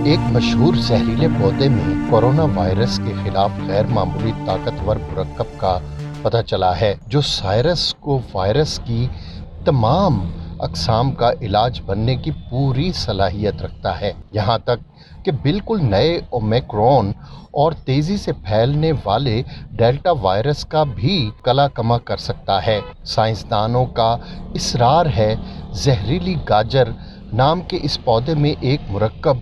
ایک مشہور زہریلے پودے میں کورونا وائرس کے خلاف غیر معمولی طاقتور مرکب کا پتہ چلا ہے جو سائرس کو وائرس کی تمام اقسام کا علاج بننے کی پوری صلاحیت رکھتا ہے، یہاں تک کہ بالکل نئے اومیکرون اور تیزی سے پھیلنے والے ڈیلٹا وائرس کا بھی کلا کما کر سکتا ہے۔ سائنسدانوں کا اصرار ہے زہریلی گاجر نام کے اس پودے میں ایک مرکب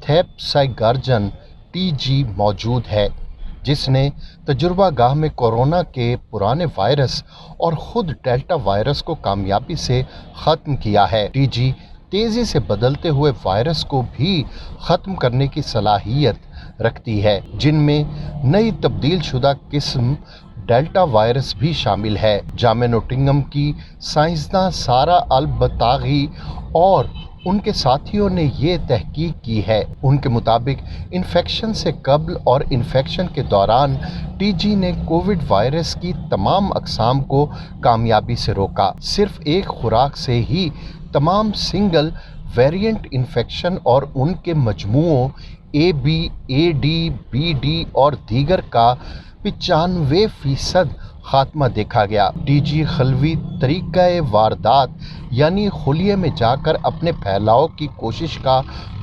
تھیپسائگارجن TG موجود ہے جس نے تجربہ گاہ میں کورونا کے پرانے وائرس اور خود ڈیلٹا وائرس کو کامیابی سے ختم کیا ہے۔ TG تیزی سے بدلتے ہوئے وائرس کو بھی ختم کرنے کی صلاحیت رکھتی ہے، جن میں نئی تبدیل شدہ قسم ڈیلٹا وائرس بھی شامل ہے۔ جامعہ نوٹنگہم کی سائنسداں سارہ البطاغی اور ان کے ساتھیوں نے یہ تحقیق کی ہے۔ ان کے مطابق انفیکشن سے قبل اور انفیکشن کے دوران TG نے کووڈ وائرس کی تمام اقسام کو کامیابی سے روکا۔ صرف ایک خوراک سے ہی تمام سنگل ویریئنٹ انفیکشن اور ان کے مجموعوں AB، AD، BD اور دیگر کا 95% خاتمہ دیکھا گیا۔ TG خلوی طریقہ واردات یعنی خلیے میں جا کر اپنے پھیلاؤ کی کوشش کا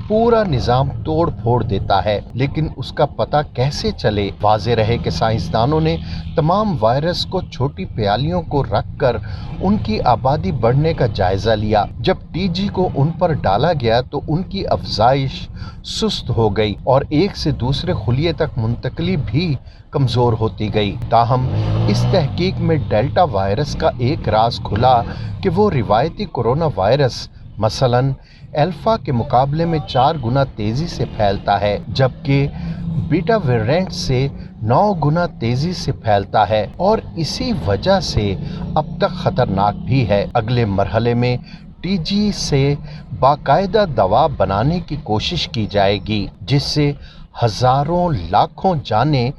پورا نظام توڑ پھوڑ دیتا ہے، لیکن اس کا پتہ کیسے چلے؟ واضح رہے کہ سائنسدانوں نے تمام وائرس کو چھوٹی پیالیوں کو رکھ کر ان کی آبادی بڑھنے کا جائزہ لیا۔ جب TG کو ان پر ڈالا گیا تو ان کی افزائش سست ہو گئی اور ایک سے دوسرے خلیے تک منتقلی بھی کمزور ہوتی گئی۔ تاہم اس تحقیق میں ڈیلٹا وائرس کا ایک راز کھلا کہ وہ روایتی کورونا وائرس مثلاً الفا کے مقابلے میں 4 گنا تیزی سے پھیلتا ہے، جبکہ بیٹا ویرینٹ سے 9 گنا تیزی سے پھیلتا ہے اور اسی وجہ سے اب تک خطرناک بھی ہے۔ اگلے مرحلے میں TG سے باقاعدہ دوا بنانے کی کوشش کی جائے گی جس سے ہزاروں لاکھوں جانیں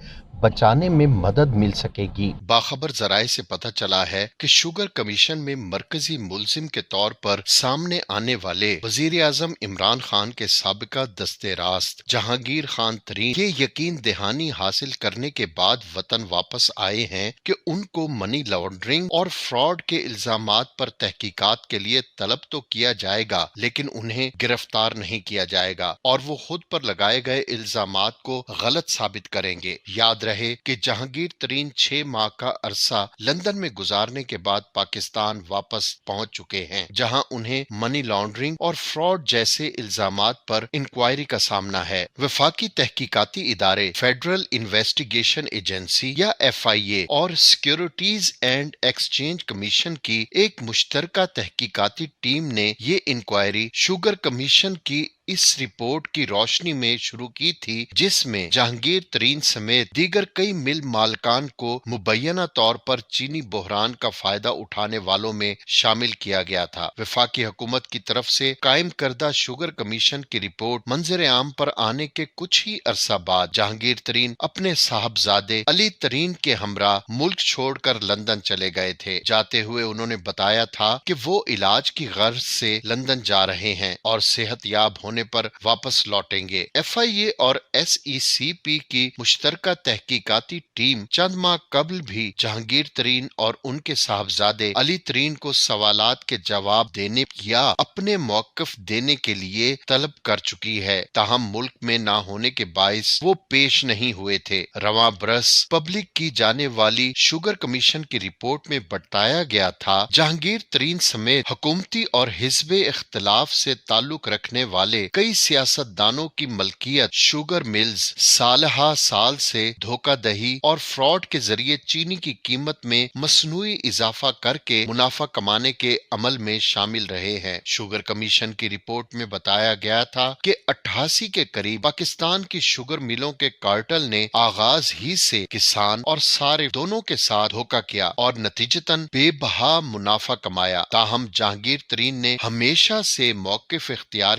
بچانے میں مدد مل سکے گی۔ باخبر ذرائع سے پتہ چلا ہے کہ شوگر کمیشن میں مرکزی ملزم کے طور پر سامنے آنے والے وزیر اعظم عمران خان کے سابقہ دست راست جہانگیر خان ترین یہ یقین دہانی حاصل کرنے کے بعد وطن واپس آئے ہیں کہ ان کو منی لانڈرنگ اور فراڈ کے الزامات پر تحقیقات کے لیے طلب تو کیا جائے گا لیکن انہیں گرفتار نہیں کیا جائے گا اور وہ خود پر لگائے گئے الزامات کو غلط ثابت کریں گے۔ یاد رہے کہ جہانگیر ترین 6 ماہ کا عرصہ لندن میں گزارنے کے بعد پاکستان واپس پہنچ چکے ہیں، جہاں انہیں منی لانڈرنگ اور فراڈ جیسے الزامات پر انکوائری کا سامنا ہے۔ وفاقی تحقیقاتی ادارے فیڈرل انویسٹیگیشن ایجنسی یا FIA اور سیکیورٹیز اینڈ ایکسچینج کمیشن کی ایک مشترکہ تحقیقاتی ٹیم نے یہ انکوائری شوگر کمیشن کی اس رپورٹ کی روشنی میں شروع کی تھی جس میں جہانگیر ترین سمیت دیگر کئی مل مالکان کو مبینہ طور پر چینی بحران کا فائدہ اٹھانے والوں میں شامل کیا گیا تھا۔ وفاقی حکومت کی طرف سے قائم کردہ شوگر کمیشن کی رپورٹ منظر عام پر آنے کے کچھ ہی عرصہ بعد جہانگیر ترین اپنے صاحبزادے علی ترین کے ہمراہ ملک چھوڑ کر لندن چلے گئے تھے۔ جاتے ہوئے انہوں نے بتایا تھا کہ وہ علاج کی غرض سے لندن جا رہے ہیں اور صحت یاب ہونے پر واپس لوٹیں گے۔ FIA اور SECP کی مشترکہ تحقیقاتی ٹیم چند ماہ قبل بھی جہانگیر ترین اور ان کے صاحبزادے علی ترین کو سوالات کے جواب دینے یا اپنے موقف دینے کے لیے طلب کر چکی ہے، تاہم ملک میں نہ ہونے کے باعث وہ پیش نہیں ہوئے تھے۔ رواں برس پبلک کی جانے والی شوگر کمیشن کی رپورٹ میں بتایا گیا تھا جہانگیر ترین سمیت حکومتی اور حزب اختلاف سے تعلق رکھنے والے کئی سیاستدانوں کی ملکیت شوگر ملز سالہ سال سے دھوکہ دہی اور فراڈ کے ذریعے چینی کی قیمت میں مصنوعی اضافہ کر کے منافع کمانے کے عمل میں شامل رہے ہیں۔ شوگر کمیشن کی رپورٹ میں بتایا گیا تھا کہ 88 کے قریب پاکستان کی شوگر ملوں کے کارٹل نے آغاز ہی سے کسان اور صارف دونوں کے ساتھ دھوکہ کیا اور نتیجتاً بے بہا منافع کمایا۔ تاہم جہانگیر ترین نے ہمیشہ سے موقف اختیار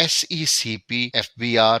SECP, FBR,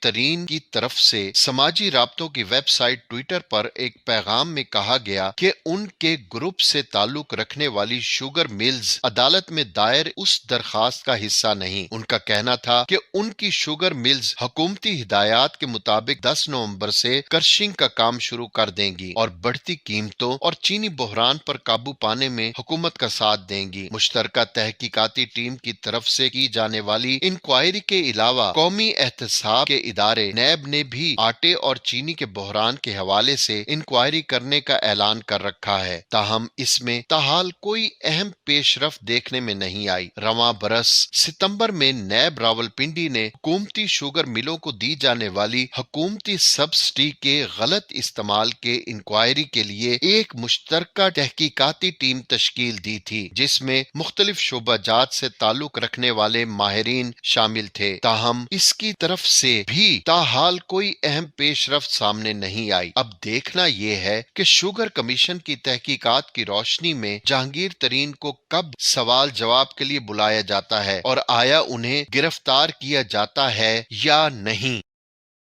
ترین کی طرف سے سماجی رابطوں کی ویب سائٹ ٹویٹر پر ایک پیغام میں کہا گیا کہ ان کے گروپ سے تعلق رکھنے والی شوگر ملز عدالت میں دائر اس درخواست کا حصہ نہیں۔ ان کا کہنا تھا کہ ان کی شوگر ملز حکومتی ہدایات کے مطابق 10 نومبر سے کرشنگ کا کام شروع کر دیں گی اور بڑھتی قیمتوں اور چینی بحران پر قابو پانے میں حکومت کا ساتھ دیں گی۔ مشترکہ تحقیقاتی ٹیم کی طرف سے کی جانے والی انکوائری کے علاوہ قومی احتساب کے ادارے نیب نے بھی آٹے اور چینی کے بحران کے حوالے سے انکوائری کرنے کا اعلان کر رکھا ہے، تاہم اس میں تاحال کوئی اہم پیش رفت دیکھنے میں نہیں آئی۔ رواں برس ستمبر میں نیب راولپنڈی نے حکومتی شوگر ملوں کو دی جانے والی حکومتی سبسڈی کے غلط استعمال کے انکوائری کے لیے ایک مشترکہ تحقیقاتی ٹیم تشکیل دی تھی، جس میں مختلف شعبہ جات سے تعلق رکھنے والے ماہرین شامل تھے، تاہم اس کی طرف سے بھی تاحال کوئی اہم پیش رفت سامنے نہیں آئی۔ اب دیکھنا یہ ہے کہ شوگر کمیشن کی تحقیقات کی روشنی میں جہانگیر ترین کو کب سوال جواب کے لیے بلایا جاتا ہے اور آیا انہیں گرفتار کیا جاتا ہے یا نہیں۔